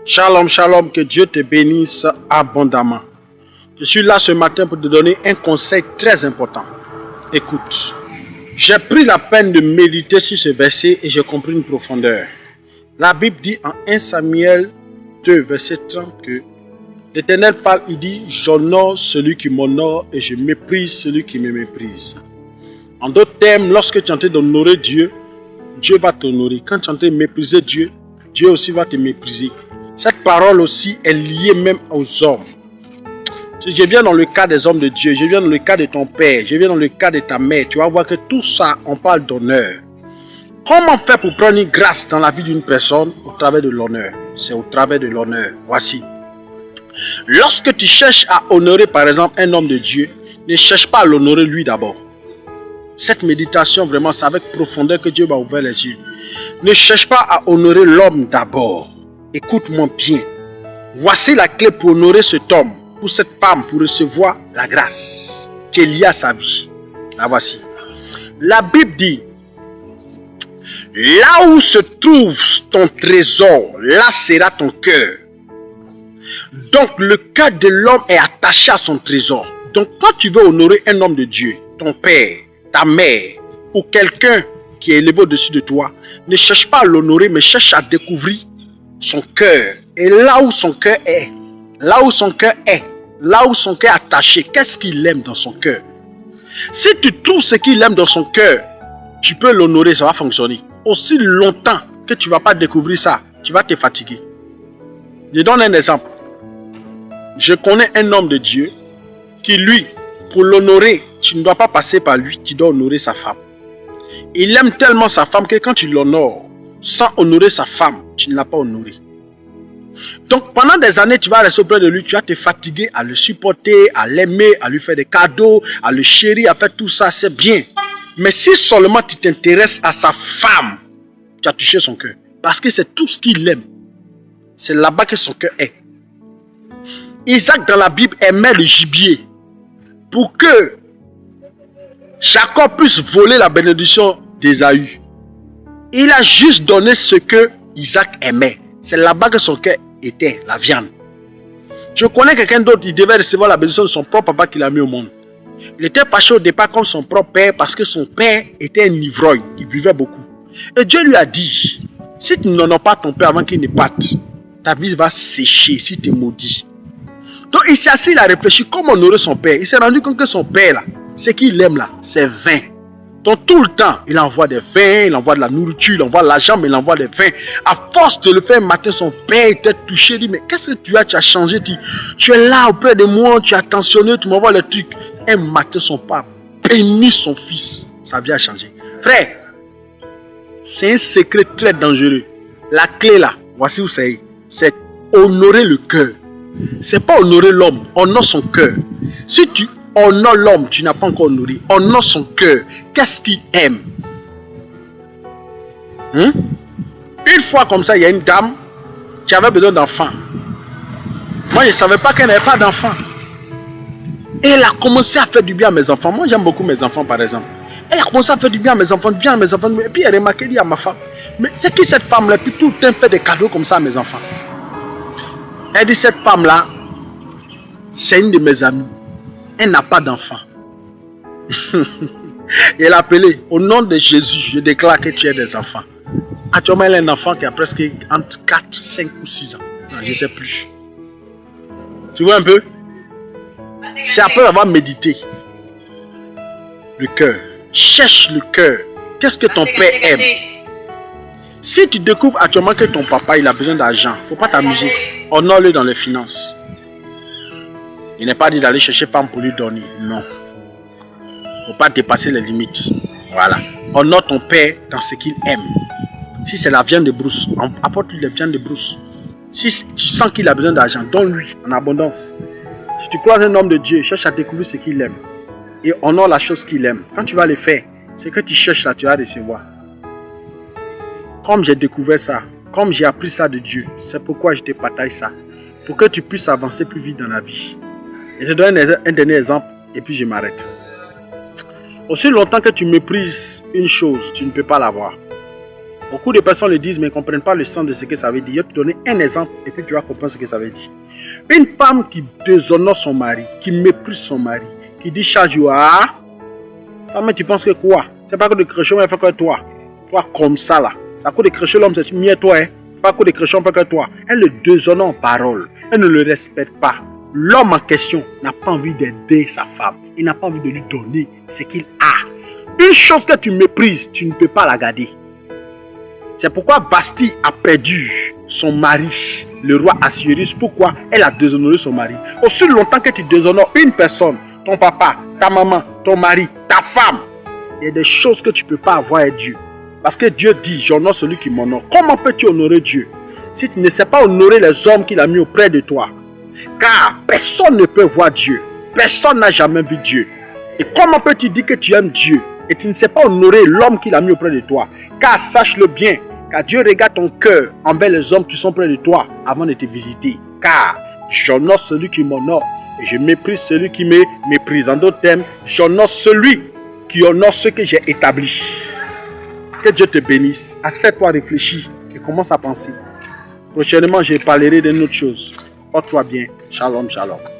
Shalom, shalom, que Dieu te bénisse abondamment. Je suis là ce matin pour te donner un conseil très important. Écoute, j'ai pris la peine de méditer sur ce verset et j'ai compris une profondeur. La Bible dit en 1 Samuel 2, verset 30 que l'Éternel parle, il dit « J'honore celui qui m'honore et je méprise celui qui me méprise ». En d'autres termes, lorsque tu es en train d'honorer Dieu, Dieu va t'honorer. Quand tu es en train de mépriser Dieu, Dieu aussi va te mépriser. Cette parole aussi est liée même aux hommes. Je viens dans le cas des hommes de Dieu, je viens dans le cas de ton père, je viens dans le cas de ta mère. Tu vas voir que tout ça, on parle d'honneur. Comment faire pour prendre une grâce dans la vie d'une personne au travers de l'honneur? C'est au travers de l'honneur. Voici. Lorsque tu cherches à honorer par exemple un homme de Dieu, ne cherche pas à l'honorer lui d'abord. Cette méditation vraiment, c'est avec profondeur que Dieu va ouvrir les yeux. Ne cherche pas à honorer l'homme d'abord. Écoute-moi bien. Voici la clé pour honorer cet homme, pour cette femme, pour recevoir la grâce qui est liée à sa vie. La voici. La Bible dit, là où se trouve ton trésor, là sera ton cœur. Donc le cœur de l'homme est attaché à son trésor. Donc quand tu veux honorer un homme de Dieu, ton père, ta mère ou quelqu'un qui est élevé au-dessus de toi, ne cherche pas à l'honorer, mais cherche à découvrir son cœur. Et là où son cœur est, là où son cœur est attaché, qu'est-ce qu'il aime dans son cœur? Si tu trouves ce qu'il aime dans son cœur, tu peux l'honorer, ça va fonctionner. Aussi longtemps que tu ne vas pas découvrir ça, tu vas te fatiguer. Je donne un exemple. Je connais un homme de Dieu qui, lui, pour l'honorer, tu ne dois pas passer par lui, tu dois honorer sa femme. Il aime tellement sa femme que quand tu l'honores, sans honorer sa femme, tu ne l'as pas honoré. Donc pendant des années, tu vas rester auprès de lui, tu vas te fatiguer à le supporter, à l'aimer, à lui faire des cadeaux, à le chérir, à faire tout ça, c'est bien. Mais si seulement tu t'intéresses à sa femme, tu as touché son cœur. Parce que c'est tout ce qu'il aime. C'est là-bas que son cœur est. Isaac dans la Bible aimait le gibier. Pour que Jacob puisse voler la bénédiction d'Ésaü, il a juste donné ce que Isaac aimait. C'est là-bas que son cœur était, la viande. Je connais quelqu'un d'autre, il devait recevoir la bénédiction de son propre papa qu'il a mis au monde. Il était fâché au départ comme son propre père parce que son père était un ivrogne, il buvait beaucoup. Et Dieu lui a dit, si tu n'honores pas ton père avant qu'il ne parte, ta vie va sécher si tu es maudit. Donc il s'est assis, il a réfléchi comment honorer son père. Il s'est rendu compte que son père là, ce qu'il aime là, c'est vin. Donc tout le temps, il envoie des vins, il envoie de la nourriture, il envoie de l'argent, mais il envoie des vins. À force de le faire un matin, son père était touché. Il dit, mais qu'est-ce que tu as changé, tu es là auprès de moi, tu es attentionné, tu m'envoies les trucs. Un matin, son père bénit son fils. Sa vie a changé. Frère, c'est un secret très dangereux. La clé là, voici où c'est honorer le cœur. C'est pas honorer l'homme, honore son cœur. Si tu honores l'homme, tu n'as pas encore honoré. Honore son cœur. Qu'est-ce qu'il aime? Une fois comme ça, il y a une dame qui avait besoin d'enfants. Moi, je ne savais pas qu'elle n'avait pas d'enfants. Et elle a commencé à faire du bien à mes enfants. Moi, j'aime beaucoup mes enfants, par exemple. Elle a commencé à faire du bien à mes enfants, Et puis, elle a remarqué, elle dit à ma femme, mais c'est qui cette femme-là? Et puis, tout le temps, fait des cadeaux comme ça à mes enfants. Elle dit, cette femme-là, c'est une de mes amies. Elle n'a pas d'enfant. Et elle a appelé, au nom de Jésus, je déclare que tu as des enfants. Actuellement, elle a un enfant qui a presque entre 4, 5 ou 6 ans. Je ne sais plus. Tu vois un peu? C'est après avoir médité. Le cœur. Cherche le cœur. Qu'est-ce que ton père aime? Si tu découvres actuellement que ton papa il a besoin d'argent, il ne faut pas t'amuser. Honore-le dans les finances. Il n'est pas dit d'aller chercher femme pour lui donner. Non. Il ne faut pas dépasser les limites. Voilà. Honore ton père dans ce qu'il aime. Si c'est la viande de brousse, apporte-lui la viande de brousse. Si tu sens qu'il a besoin d'argent, donne-lui en abondance. Si tu croises un homme de Dieu, cherche à découvrir ce qu'il aime. Et honore la chose qu'il aime. Quand tu vas le faire, ce que tu cherches là, tu vas recevoir. Comme j'ai découvert ça, comme j'ai appris ça de Dieu, c'est pourquoi je te partage ça. Pour que tu puisses avancer plus vite dans la vie. Et je donne un dernier exemple et puis je m'arrête. Aussi longtemps que tu méprises une chose, tu ne peux pas l'avoir. Beaucoup de personnes le disent, mais ne comprennent pas le sens de ce que ça veut dire. Je vais te donner un exemple et puis tu vas comprendre ce que ça veut dire. Une femme qui déshonore son mari, qui méprise son mari, qui dit chaque jour, ah, mais tu penses que quoi? C'est pas que de crécher, on fait que toi. Toi comme ça là. À cause de crécher l'homme, c'est mieux toi, hein. Pas à cause de crécher, on fait que toi. Elle le déshonore en parole. Elle ne le respecte pas. L'homme en question n'a pas envie d'aider sa femme. Il n'a pas envie de lui donner ce qu'il a. Une chose que tu méprises, tu ne peux pas la garder. C'est pourquoi Basti a perdu son mari, le roi Assuérus. Pourquoi? Elle a déshonoré son mari. Aussi longtemps que tu déshonores une personne, ton papa, ta maman, ton mari, ta femme, il y a des choses que tu ne peux pas avoir avec Dieu. Parce que Dieu dit, j'honore celui qui m'honore. Comment peux-tu honorer Dieu si tu ne sais pas honorer les hommes qu'il a mis auprès de toi? Car personne ne peut voir Dieu. Personne n'a jamais vu Dieu. Et comment peux-tu dire que tu aimes Dieu et tu ne sais pas honorer l'homme qu'il a mis auprès de toi? Car sache-le bien, car Dieu regarde ton cœur envers les hommes qui sont près de toi avant de te visiter. Car j'honore celui qui m'honore et je méprise celui qui me méprise. En d'autres termes, j'honore celui qui honore ce que j'ai établi. Que Dieu te bénisse. Assieds-toi, réfléchis et commence à penser. Prochainement, je parlerai d'une autre chose. Porte-toi bien. Shalom, shalom.